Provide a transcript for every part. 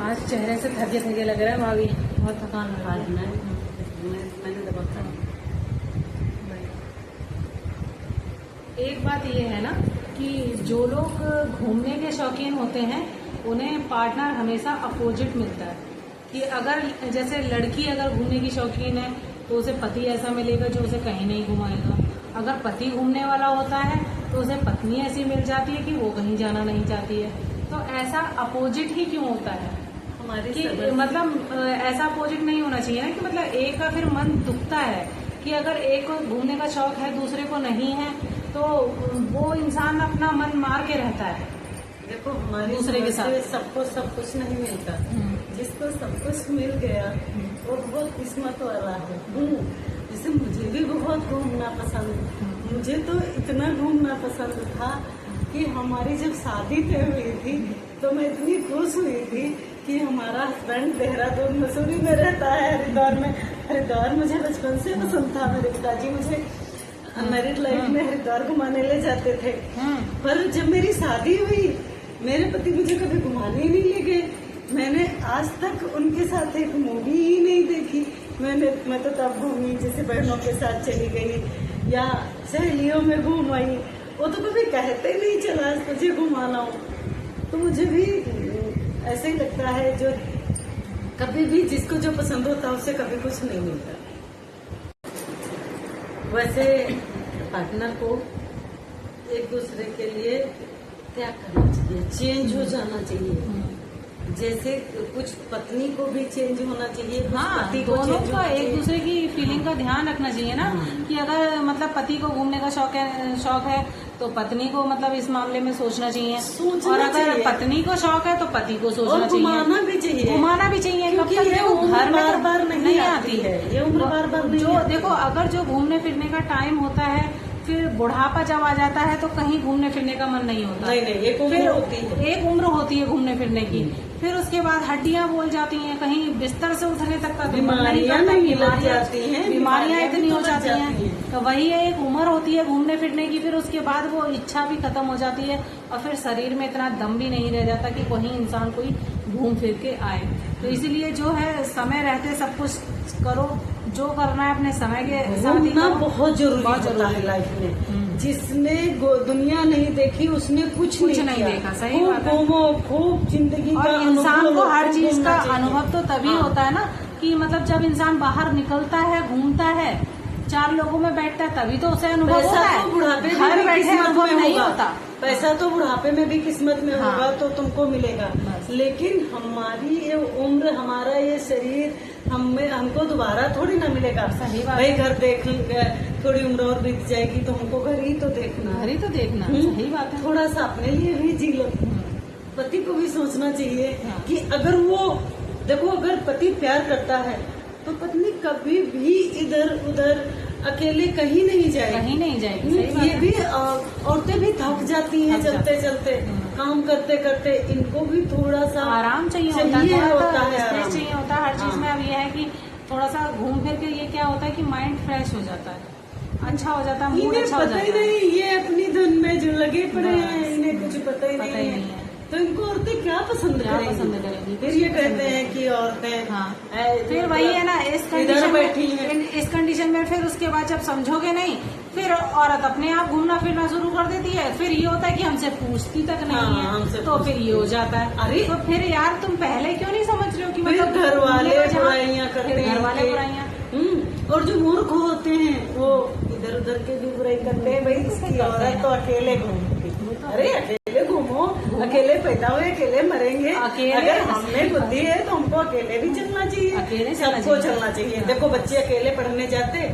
आज चेहरे से थके थके लग रहा है भाभी, बहुत थकान लग रहा है। मैंने दबा था। एक बात ये है ना कि जो लोग घूमने के शौकीन होते हैं उन्हें पार्टनर हमेशा अपोजिट मिलता है। कि अगर जैसे लड़की अगर घूमने की शौकीन है तो उसे पति ऐसा मिलेगा जो उसे कहीं नहीं घुमाएगा। अगर पति घूमने वाला होता है तो उसे पत्नी ऐसी मिल जाती है कि वो कहीं जाना नहीं चाहती है। तो ऐसा अपोजिट ही क्यों होता है हमारी कि मतलब ऐसा अपोजिट नहीं होना चाहिए ना कि मतलब एक का फिर मन दुखता है कि अगर एक को घूमने का शौक है दूसरे को नहीं है तो वो इंसान अपना मन मार के रहता है। देखो हमारे दूसरे के साथ सबको सब कुछ नहीं मिलता। जिसको सब कुछ मिल गया वो बहुत किस्मत वाला है। जैसे मुझे भी बहुत घूमना पसंद, मुझे तो इतना घूमना पसंद था कि हमारी जब शादी तय हुई थी तो मैं इतनी खुश हुई थी कि हमारा हस्बैंड देहरादून मसूरी में रहता है, हरिद्वार में। हरिद्वार मुझे बचपन से पसंद था। मेरे पिताजी मुझे मैरिड लाइफ में हरिद्वार घुमाने ले जाते थे। पर जब मेरी शादी हुई मेरे पति मुझे कभी घुमाने ही नहीं ले गए। मैंने आज तक उनके साथ एक मूवी ही नहीं देखी। मैं तो तब घूमी जैसे बहनों के साथ चली गई या सहेलियों में घूम आई। वो तो कभी कहते नहीं चला तुझे घुमाना हो। तो मुझे भी ऐसे ही लगता है जो कभी भी जिसको जो पसंद होता है उससे कभी कुछ नहीं मिलता। वैसे पार्टनर को एक दूसरे के लिए त्याग करना चाहिए, चेंज हो जाना चाहिए। जैसे कुछ पत्नी को भी चेंज होना चाहिए। हाँ, दोनों का एक दूसरे की फीलिंग का ध्यान रखना चाहिए ना कि अगर मतलब पति को घूमने का शौक है तो पत्नी को मतलब इस मामले में सोचना चाहिए। और अगर पत्नी को शौक है तो पति को सोचना चाहिए, घुमाना भी चाहिए, घुमाना भी चाहिए। क्योंकि ये घर बार बार नहीं आती है, ये उम्र बार बार नहीं जो देखो अगर जो घूमने फिरने का टाइम होता है फिर बुढ़ापा जब आ जाता है तो कहीं घूमने फिरने का मन नहीं होता। नहीं, एक उम्र होती है, एक उम्र होती है घूमने फिरने की। फिर उसके बाद हड्डियां बोल जाती हैं, कहीं बिस्तर से उठने तक का बीमारियां बीमारियां इतनी हो जाती हैं। तो वही है, एक उम्र होती है घूमने फिरने की। फिर उसके बाद वो इच्छा भी खत्म हो जाती है और फिर शरीर में इतना दम भी नहीं रह जाता कि वही इंसान कोई घूम फिर के आए। तो इसीलिए जो है समय रहते सब कुछ करो, जो करना है अपने समय के साथ ही करो। बहुत जरूरी है लाइफ में। जिसने दुनिया नहीं देखी उसने कुछ नहीं देखा। सही बात है। खूब जिंदगी और इंसान को हर चीज का अनुभव तो तभी होता है ना कि मतलब जब इंसान बाहर निकलता है, घूमता है, चार लोगों में बैठता है, तभी तो उसे अनुभव होता है। बुढ़ापे घर बैठे अनुभव नहीं होता। पैसा तो बुढ़ापे में भी किस्मत में होगा तो तुमको मिलेगा। लेकिन हमारी ये उम्र, हमारा ये शरीर हमको दोबारा थोड़ी ना मिलेगा। सही बात भाई घर देख थोड़ी उम्र और बीत जाएगी तो हमको घर ही तो देखना। सही बात है। थोड़ा सा अपने लिए भी जी लो। पति को भी सोचना चाहिए कि अगर वो देखो अगर पति प्यार करता है तो पत्नी कभी भी इधर उधर अकेले कहीं नहीं जाएगी। ये भी औरतें भी थक जाती हैं चलते चलते, काम करते करते। इनको भी थोड़ा सा आराम चाहिए होता है, स्ट्रेस चाहिए होता है हर चीज में। अब ये है कि थोड़ा सा घूम फिर के ये क्या होता है कि माइंड फ्रेश हो जाता है, अच्छा हो जाता है, मूड अच्छा हो जाता है। पता ही नहीं ये अपनी धुन में जो लगे पड़े हैं, इन्हें कुछ पता ही नहीं है। तो इनको औरतें क्या पसंद करेंगी? फिर ये कहते हैं कि औरतें फिर वही है ना, इस कंडीशन में फिर उसके बाद जब समझोगे नहीं फिर औरत अपने आप घूमना फिरना शुरू कर देती है। फिर ये होता है कि हमसे पूछती तक नहीं है, तो फिर ये हो जाता है। अरे तो फिर यार तुम पहले क्यों नहीं समझ रहे हो कि मतलब घर वाले बुराइयां करते हैं, घर वाले बुराइयां। और जो मूर्ख होते हैं वो इधर उधर के भी बुराई करते हैं। भाई इसकी औरत तो अकेले घूमती। अरे अकेले घूमो, अकेले पैदा हुए अकेले मरेंगे। अगर हमें बुद्धि है तो हमको अकेले भी चलना चाहिए, सबको चलना चाहिए। देखो बच्चे अकेले पढ़ने जाते,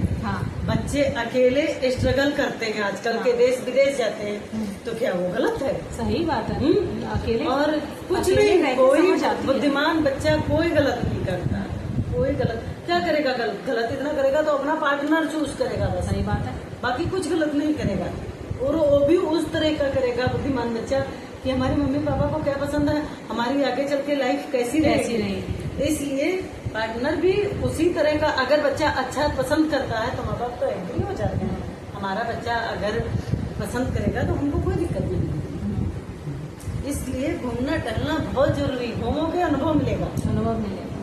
बच्चे अकेले स्ट्रगल करते हैं आजकल के, देश विदेश जाते हैं, तो क्या वो गलत है? सही बात है। अकेले और कुछ नहीं, कोई बुद्धिमान बच्चा कोई गलत नहीं करता। कोई गलत क्या करेगा? गलत इतना करेगा तो अपना पार्टनर चूज करेगा बस। सही बात है। बाकी कुछ गलत नहीं करेगा। और वो भी उस तरह का करेगा बुद्धिमान बच्चा कि हमारे मम्मी पापा को क्या पसंद है, हमारी आगे चल के लाइफ कैसी रहेगी। इसलिए पार्टनर भी उसी तरह का, अगर बच्चा अच्छा पसंद करता है तो माँ बाप तो एग्री हो जाते हैं। हमारा बच्चा अगर पसंद करेगा तो हमको कोई दिक्कत नहीं। इसलिए घूमना टहलना बहुत जरूरी, घूमोगे अनुभव मिलेगा। अनुभव मिले।